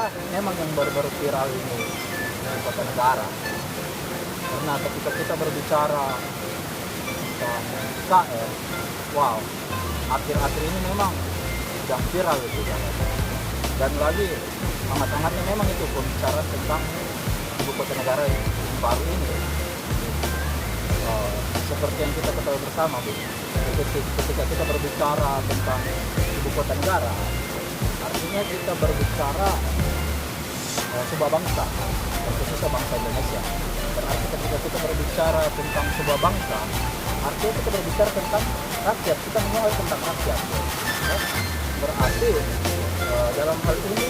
kenapa memang yang baru-baru viral ini di kota negara? Karena ketika kita berbicara tentang KL, wow, akhir-akhir ini memang sedang viral itu kan. Dan lagi hangat-hangatnya memang itu pembicaraan tentang ibu kota negara yang baru ini. Seperti yang kita ketahui bersama, Bu, ketika kita berbicara tentang ibu kota negara, artinya kita berbicara sebuah bangsa, khususnya bangsa Indonesia. Berarti ketika kita berbicara tentang sebuah bangsa, artinya kita berbicara tentang rakyat, kita mengenal tentang rakyat. Ya. Berarti dalam hal ini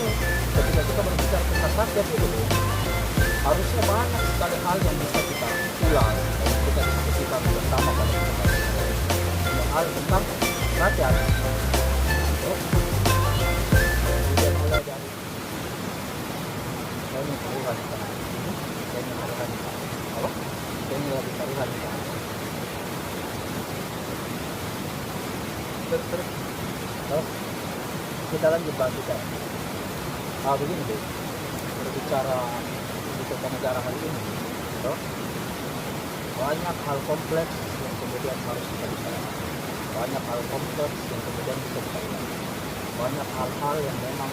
ketika kita berbicara tentang rakyat itu, harusnya banyak sekali hal yang bisa kita ulas dan kita diskusikan bersama pada kesempatan hal tentang rakyat. Kemudian mulai dari saya ini taruhan di sana, saya ini taruhan di sana, apa? Saya ini lagi taruhan di sana. Terus, kita lanjut bahas kita. Begini deh, berbicara di kota negara hari ini, gitu. Banyak hal kompleks yang kemudian harus kita bicarakan. Banyak hal kompleks yang kemudian bisa kita ulas. Banyak hal-hal yang memang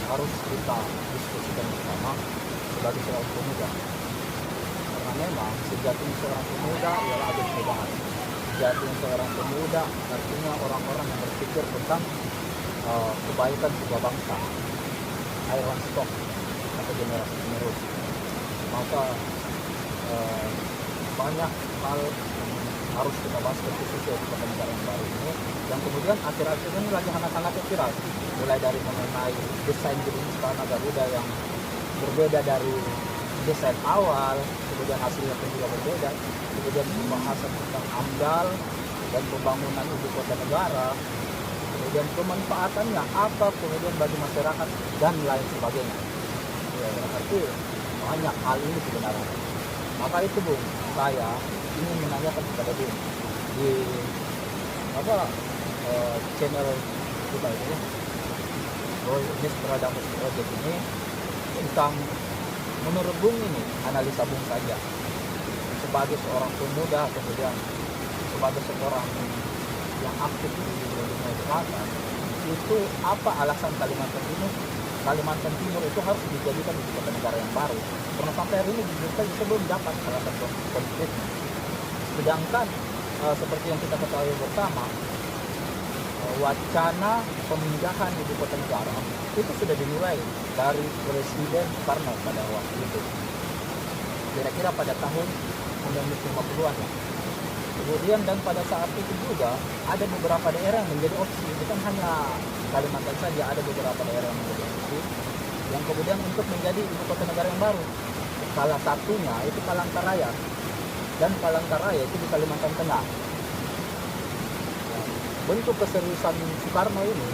harus kita diskusikan bersama sebagai seorang pemuda. Karena memang sejatinya seorang pemuda ialah agen perubahan. Sejatinya seorang pemuda artinya orang-orang yang berpikir tentang kebaikan sebuah bangsa, Iron Stock atau generasi penerus. Maka banyak hal yang harus kita bahas khususnya di kota negara yang baru ini, yang kemudian akhir-akhir ini lagi hangat-hangatnya viral, mulai dari mengenai desain gedung Istana Garuda yang berbeda dari desain awal, kemudian hasilnya pun juga berbeda, kemudian pembahasan tentang AMDAL dan pembangunan ibu kota negara, kemudian pemanfaatannya apa kemudian bagi masyarakat dan lain sebagainya. Ya, berarti banyak hal ini sebenarnya. Maka itu, Bung, saya ingin menanyakan kepada Bung di channel kita ini, Nostradamus Project ini, tentang menurut Bung ini, analisa Bung saja sebagai seorang pemuda, kemudian sebagai seorang yang aktif di dunia selatan, itu apa alasan Kalimantan Timur itu harus dijadikan ibu kota negara yang baru? Karena sampai hari ini kita belum dapat alasan konkretnya. Sedangkan seperti yang kita ketahui bersama, wacana pemindahan ibu kota negara itu sudah dimulai dari Presiden Soekarno pada waktu itu, kira-kira pada tahun 1950-an lah. Kemudian dan pada saat itu juga ada beberapa daerah yang menjadi opsi, bukan hanya Kalimantan saja, ada beberapa daerah yang menjadi opsi yang kemudian untuk menjadi ibu kota negara yang baru. Salah satunya itu Palangkaraya, dan Palangkaraya itu di Kalimantan Tengah. Bentuk keseriusan Soekarno ini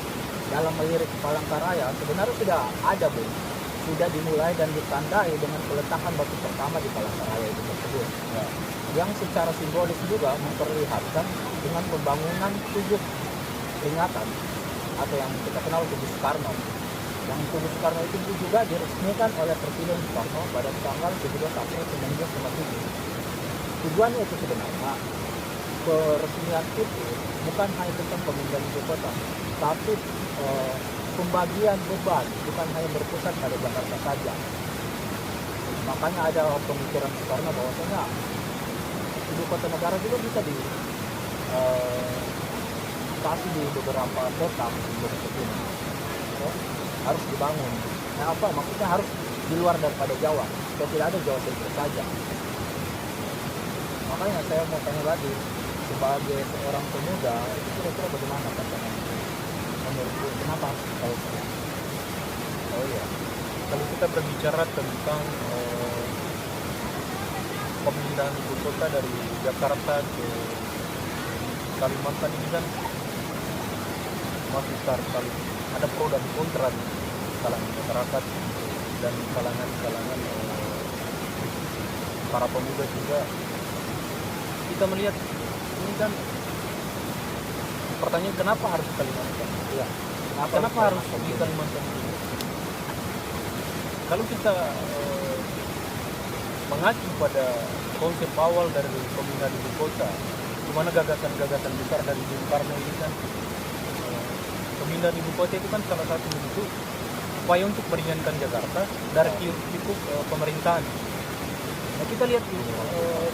dalam melirik Palangkaraya sebenarnya sudah ada, Bung. Sudah dimulai dan ditandai dengan peletakan batu pertama di Palangkaraya itu tersebut. Ya. Yang secara simbolis juga memperlihatkan dengan pembangunan tubuh peringatan atau yang kita kenal tubuh Soekarno. Yang tubuh Soekarno itu juga diresmikan oleh Presiden Soekarno pada tanggal 17 April 1957. Tujuannya itu sebenarnya peresmian itu bukan hanya tentang pemindahan ibu kota, tapi pembagian beban bukan hanya berpusat pada Jakarta saja. Makanya ada pemikiran Soekarno bahwasanya ibu kota negara juga bisa kasih di beberapa kota seperti ini. Harus dibangun. Nah, apa maksudnya harus di luar daripada Jawa, supaya tidak ada Jawa Timur saja. Makanya saya mau tanya lagi, sebagai seorang pemuda, itu kira-kira bagaimana pandangan menurutku, kenapa harus kalau Oh iya, kalau kita berbicara tentang pemindahan ibu kota dari Jakarta ke Kalimantan ini kan masih sekali ada pro dan kontra di kalangan masyarakat dan kalangan para pemuda juga. Kita melihat ini kan pertanyaan, kenapa harus Kalimantan? Ya, kenapa harus di Kalimantan? kalau kita mengacu pada konsep awal dari pemindahan ibu kota, di mana gagasan-gagasan besar dari Bung Karno ini kan, pemindahan ibu kota itu kan salah satu bentuk upaya untuk meringankan Jakarta dari hiruk-pikuk pemerintahan. Nah, kita lihat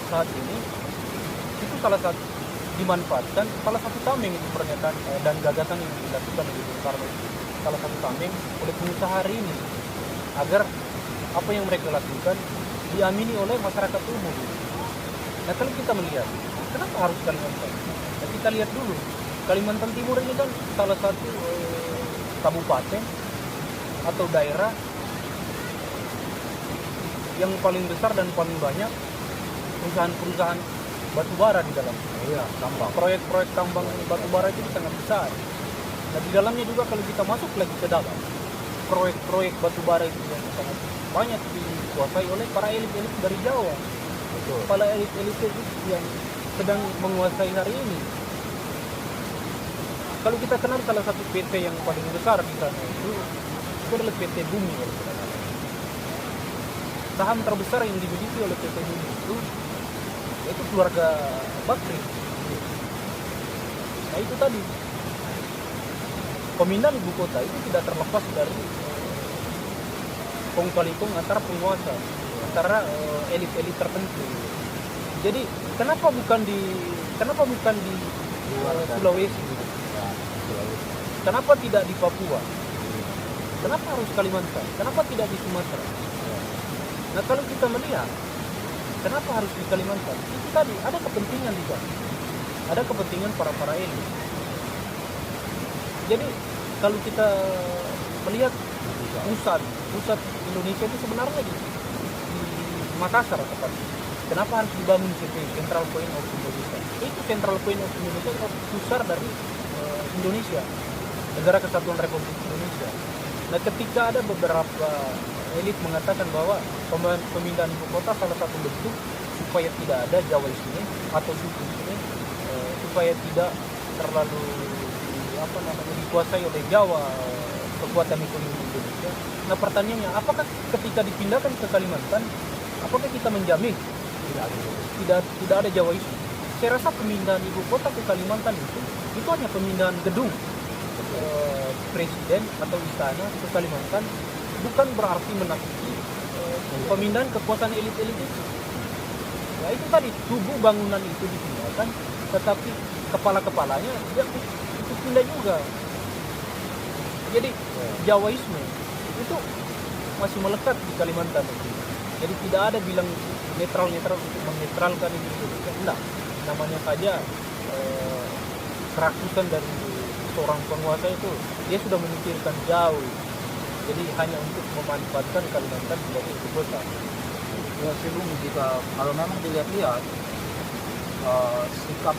saat ini itu salah satu dimanfaatkan, salah satu tameng itu pernyataan dan gagasan yang dilakukan oleh Bung Karno itu, salah satu tameng oleh pengusaha hari ini agar apa yang mereka lakukan diamini oleh masyarakat umum. Nah, kalau kita melihat kenapa harus Kalimantan? Nah, kita lihat dulu Kalimantan Timur ini kan salah satu kabupaten atau daerah yang paling besar dan paling banyak perusahaan-perusahaan batubara di dalam. Iya, tambang. Proyek-proyek tambang batubara itu sangat besar. Nah, di dalamnya juga kalau kita masuk lagi ke dalam, proyek-proyek batubara itu yang sangat banyak dikuasai oleh para elit-elit dari Jawa. Betul. Para elit-elit itu yang sedang menguasai hari ini. Kalau kita kenal salah satu PT yang paling besar di sana itu adalah PT Bumi. Saham terbesar yang dimiliki oleh PT Bumi itu keluarga Bakri. Nah, itu tadi pemindahan ibu kota itu tidak terlepas dari kong kali kong antara penguasa, antara elit-elit tertentu. Jadi kenapa bukan di Sulawesi? Ya, Sulawesi. Kenapa tidak di Papua? Kenapa harus Kalimantan? Kenapa tidak di Sumatera? Nah, kalau kita melihat kenapa harus di Kalimantan? Itu tadi ada kepentingan juga. Ada kepentingan para elit. Jadi kalau kita melihat pusat Indonesia itu sebenarnya di Makassar tepatnya. Kenapa harus dibangun CPI, Central Point of Indonesia? Itu Central Point of Indonesia adalah pusar dari Indonesia, Negara Kesatuan Republik Indonesia. Nah, ketika ada beberapa elit mengatakan bahwa pemindahan ibu kota salah satu bentuk supaya tidak ada Jawaisme atau suku-suku, supaya tidak terlalu dikuasai oleh Jawa kekuatan ekonomi Indonesia. Nah, pertanyaannya, apakah ketika dipindahkan ke Kalimantan, apakah kita menjamin tidak ada Jawaisme? Saya rasa pemindahan ibu kota ke Kalimantan itu hanya pemindahan gedung presiden atau istana ke Kalimantan, bukan berarti menakuti pemindahan kekuasaan elit-elit itu. Ya, itu tadi tubuh bangunan itu dipindahkan, tetapi kepala-kepalanya dia itu pindah juga. Jadi Jawaisme itu masih melekat di Kalimantan itu. Jadi tidak ada bilang netral untuk menetralkan Indonesia. Enggak, namanya saja kerakusan dari seorang penguasa itu, dia sudah memikirkan jauh. Jadi hanya untuk memanfaatkan Kalimantan sebagai ibu kota. Ya, sebelum jika kalau memang dilihat-lihat sikap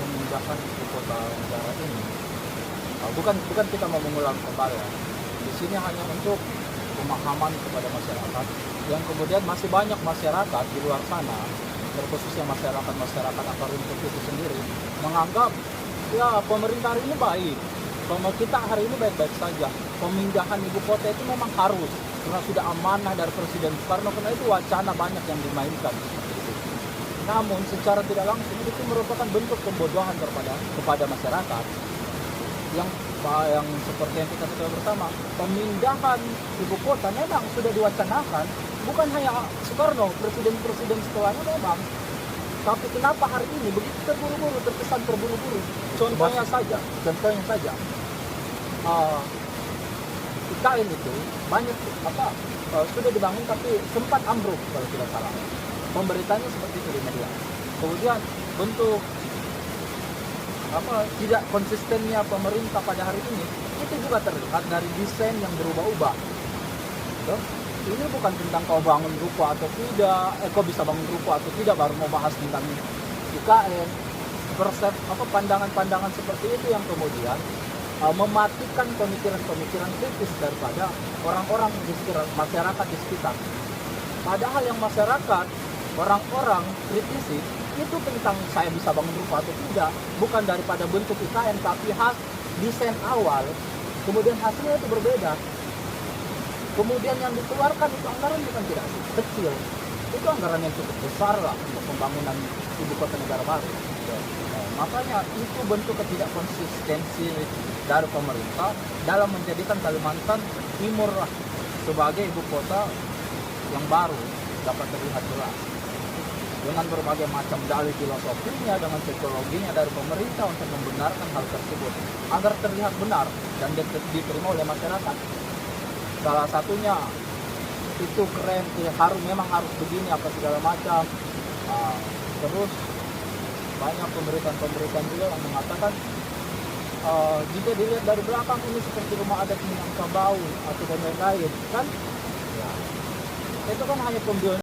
pemindahan ibu kota negara ini, bukan kita mau mengulang kembali. Di sini hanya untuk pemahaman kepada masyarakat, yang kemudian masih banyak masyarakat di luar sana, terkhususnya masyarakat akar rumput itu sendiri, menganggap ya pemerintah hari ini baik, kita hari ini baik-baik saja. Pemindahan ibu kota itu memang harus, karena sudah amanah dari Presiden Soekarno, karena itu wacana banyak yang dimainkan seperti itu. Namun secara tidak langsung itu merupakan bentuk pembodohan kepada masyarakat yang seperti yang kita ketahui bersama. Pemindahan ibu kota memang sudah diwacanakan, bukan hanya Soekarno, presiden setelahnya memang. Tapi kenapa hari ini begitu terburu-buru, terkesan terburu-buru? Contohnya saja, IKN itu banyak sudah dibangun tapi sempat ambruk kalau tidak salah. Pemberitanya seperti itu di media. Kemudian bentuk tidak konsistennya pemerintah pada hari ini itu juga terlihat dari desain yang berubah-ubah. Ini bukan tentang kau bangun ruko atau tidak, kau bisa bangun ruko atau tidak, baru mau bahas tentang IKN. Pandangan-pandangan seperti itu yang kemudian mematikan pemikiran-pemikiran kritis daripada orang-orang di sekitar, masyarakat di sekitar. Padahal yang masyarakat, orang-orang kritisi itu tentang saya bisa bangun rumah atau tidak, bukan daripada bentuk IKN, tapi desain awal, kemudian hasilnya itu berbeda. Kemudian yang dikeluarkan itu anggaran bukan tidak kecil, itu anggaran yang cukup besar lah untuk pembangunan ibu kota negara baru. Makanya itu bentuk ketidakkonsistensi dari pemerintah dalam menjadikan Kalimantan Timur lah sebagai ibu kota yang baru dapat terlihat jelas dengan berbagai macam dalih filosofinya, dengan psikologinya dari pemerintah untuk membenarkan hal tersebut agar terlihat benar dan diterima oleh masyarakat. Salah satunya itu keren, memang harus begini apa segala macam. Terus banyak pemberitaan juga yang mengatakan jika dilihat dari belakang ini seperti rumah adat Minangkabau atau dan lain-lain kan, ya, itu kan hanya pembelian